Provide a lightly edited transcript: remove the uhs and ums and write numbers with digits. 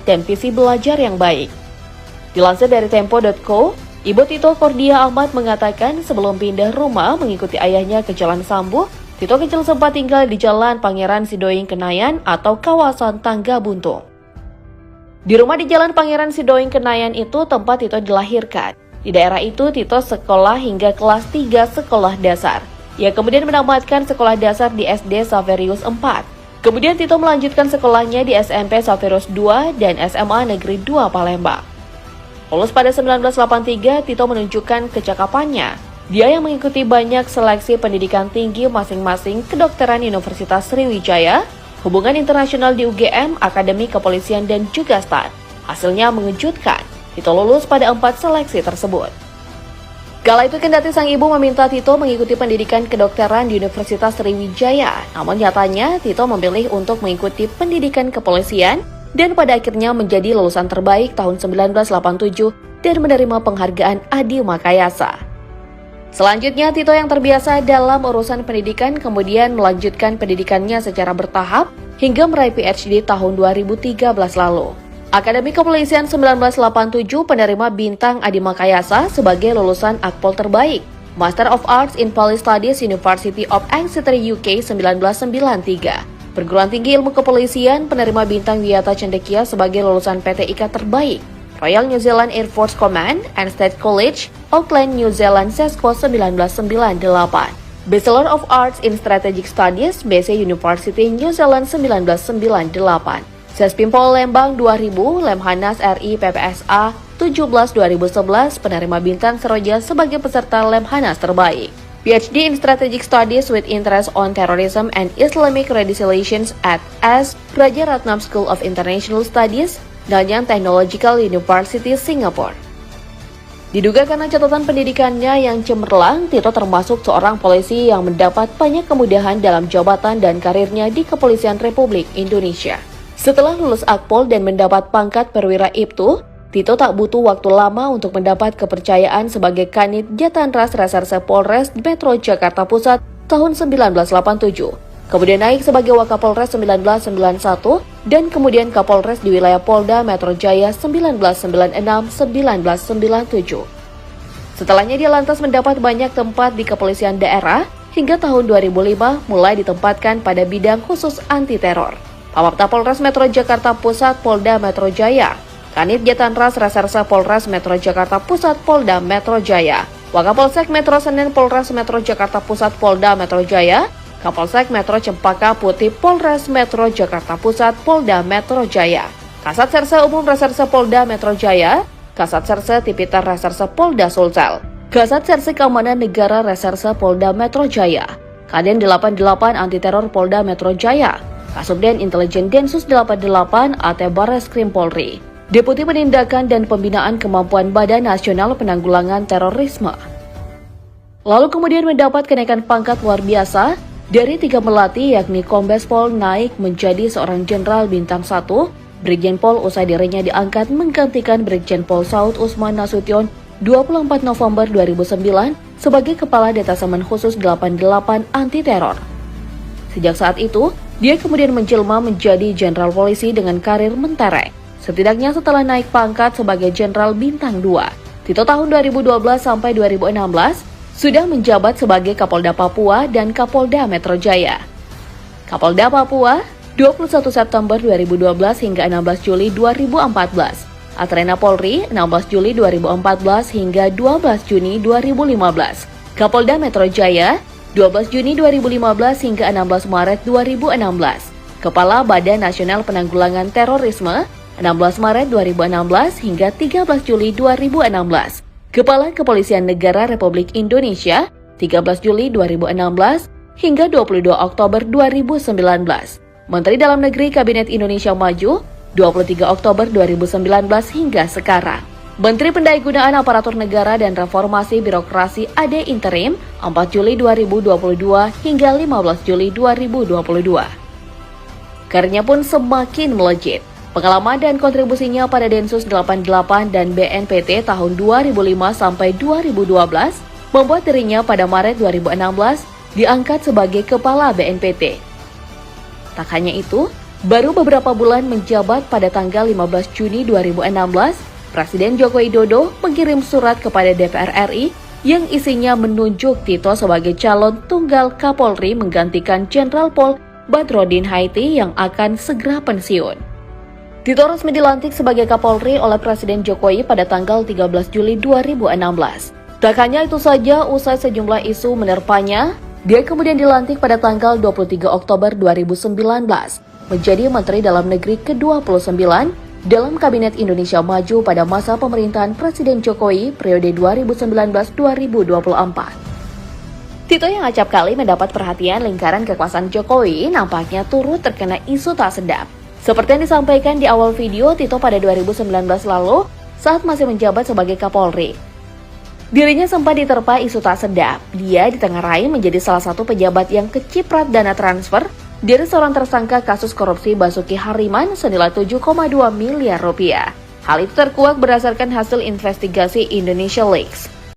dan visi belajar yang baik. Dilansir dari Tempo.co, Ibu Tito Kordia Ahmad mengatakan sebelum pindah rumah mengikuti ayahnya ke Jalan Sambu, Tito kecil sempat tinggal di Jalan Pangeran Sidoing Kenayan atau kawasan Tangga Buntung. Di rumah di Jalan Pangeran Sidoing Kenayan itu tempat Tito dilahirkan. Di daerah itu Tito sekolah hingga kelas 3 sekolah dasar. Ia kemudian menamatkan sekolah dasar di SD Saverius 4. Kemudian Tito melanjutkan sekolahnya di SMP Saverius 2 dan SMA Negeri 2 Palembang. Lulus pada 1983, Tito menunjukkan kecakapannya. Dia yang mengikuti banyak seleksi pendidikan tinggi masing-masing kedokteran Universitas Sriwijaya, hubungan internasional di UGM, Akademi Kepolisian dan juga STAN. Hasilnya mengejutkan, Tito lulus pada 4 seleksi tersebut. Kala itu kendati sang ibu meminta Tito mengikuti pendidikan kedokteran di Universitas Sriwijaya, namun nyatanya Tito memilih untuk mengikuti pendidikan kepolisian dan pada akhirnya menjadi lulusan terbaik tahun 1987 dan menerima penghargaan Adi Makayasa. Selanjutnya, Tito yang terbiasa dalam urusan pendidikan kemudian melanjutkan pendidikannya secara bertahap hingga meraih PhD tahun 2013 lalu. Akademi Kepolisian 1987 penerima bintang Adi Makayasa sebagai lulusan Akpol terbaik. Master of Arts in Police Studies University of Exeter UK 1993. Perguruan Tinggi Ilmu Kepolisian penerima bintang Wiyata Cendekia sebagai lulusan PT IKA terbaik. Royal New Zealand Air Force Command and State College, Auckland, New Zealand SESCO 1998. Bachelor of Arts in Strategic Studies, BC University New Zealand 1998. Sespimpol Lembang 2000, Lemhanas RI PPSA 17 2011, penerima bintang Seroja sebagai peserta Lemhanas terbaik. PhD in Strategic Studies with interest on Terrorism and Islamic Radicalizations at S. Rajaratnam School of International Studies, Nanyang Technological University, Singapore. Diduga karena catatan pendidikannya yang cemerlang, Tito termasuk seorang polisi yang mendapat banyak kemudahan dalam jabatan dan karirnya di Kepolisian Republik Indonesia. Setelah lulus Akpol dan mendapat pangkat perwira Ibtu, Tito tak butuh waktu lama untuk mendapat kepercayaan sebagai Kanit Jatanras Reserse Polres Metro Jakarta Pusat tahun 1987. Kemudian naik sebagai Wakapolres 1991 dan kemudian Kapolres di wilayah Polda Metro Jaya 1996-1997. Setelahnya dia lantas mendapat banyak tempat di kepolisian daerah hingga tahun 2005 mulai ditempatkan pada bidang khusus anti-teror. Pamapta Polres Metro Jakarta Pusat Polda Metro Jaya, Kanit Jatanras Reserse Polres Metro Jakarta Pusat Polda Metro Jaya, Wakapolsek Metro Senen Polres Metro Jakarta Pusat Polda Metro Jaya, Kapolsek Metro Cempaka Putih Polres Metro Jakarta Pusat Polda Metro Jaya, Kasat Serse Umum Reserse Polda Metro Jaya, Kasat Serse Tipiter Reserse Polda Sulsel, Kasat Serse Keamanan Negara Reserse Polda Metro Jaya, Kaden 88 Anti Teror Polda Metro Jaya, Kasubden Intelijen Densus 88 AT Barreskrim Polri, Deputi Penindakan dan Pembinaan Kemampuan Badan Nasional Penanggulangan Terorisme. Lalu kemudian mendapat kenaikan pangkat luar biasa. Dari 3 melati yakni Kombes Pol naik menjadi seorang Jenderal Bintang 1, Brigjen Pol usai dirinya diangkat menggantikan Brigjen Pol Saud Usman Nasution 24 November 2009 sebagai Kepala Detasemen Khusus 88 Anti Teror. Sejak saat itu, dia kemudian menjelma menjadi Jenderal Polisi dengan karir mentereng. Setidaknya setelah naik pangkat sebagai Jenderal Bintang 2, Tito tahun 2012 sampai 2016, sudah menjabat sebagai Kapolda Papua dan Kapolda Metro Jaya. Kapolda Papua 21 September 2012 hingga 16 Juli 2014. Atrena Polri 16 Juli 2014 hingga 12 Juni 2015. Kapolda Metro Jaya 12 Juni 2015 hingga 16 Maret 2016. Kepala Badan Nasional Penanggulangan Terorisme 16 Maret 2016 hingga 13 Juli 2016. Kepala Kepolisian Negara Republik Indonesia 13 Juli 2016 hingga 22 Oktober 2019. Menteri Dalam Negeri Kabinet Indonesia Maju 23 Oktober 2019 hingga sekarang. Menteri Pendayagunaan Aparatur Negara dan Reformasi Birokrasi AD Interim 4 Juli 2022 hingga 15 Juli 2022. Karirnya pun semakin melejit. Pengalaman dan kontribusinya pada Densus 88 dan BNPT tahun 2005 sampai 2012 membuat dirinya pada Maret 2016 diangkat sebagai Kepala BNPT. Tak hanya itu, Baru beberapa bulan menjabat pada tanggal 15 Juni 2016, Presiden Joko Widodo mengirim surat kepada DPR RI yang isinya menunjuk Tito sebagai calon tunggal Kapolri menggantikan Jenderal Pol Badrodin Haiti yang akan segera pensiun. Tito resmi dilantik sebagai Kapolri oleh Presiden Jokowi pada tanggal 13 Juli 2016. Tak hanya itu saja, usai sejumlah isu menerpanya, dia kemudian dilantik pada tanggal 23 Oktober 2019 menjadi Menteri Dalam Negeri ke-29 dalam Kabinet Indonesia Maju pada masa pemerintahan Presiden Jokowi periode 2019-2024. Tito yang acap kali mendapat perhatian lingkaran kekuasaan Jokowi nampaknya turut terkena isu tak sedap. Seperti yang disampaikan di awal video Tito pada 2019 lalu saat masih menjabat sebagai Kapolri. Dirinya sempat diterpa isu tak sedap. Dia ditengarai menjadi salah satu pejabat yang keciprat dana transfer dari seorang tersangka kasus korupsi Basuki Hariman senilai 7,2 miliar rupiah. Hal itu terkuak berdasarkan hasil investigasi Indonesia Leaks.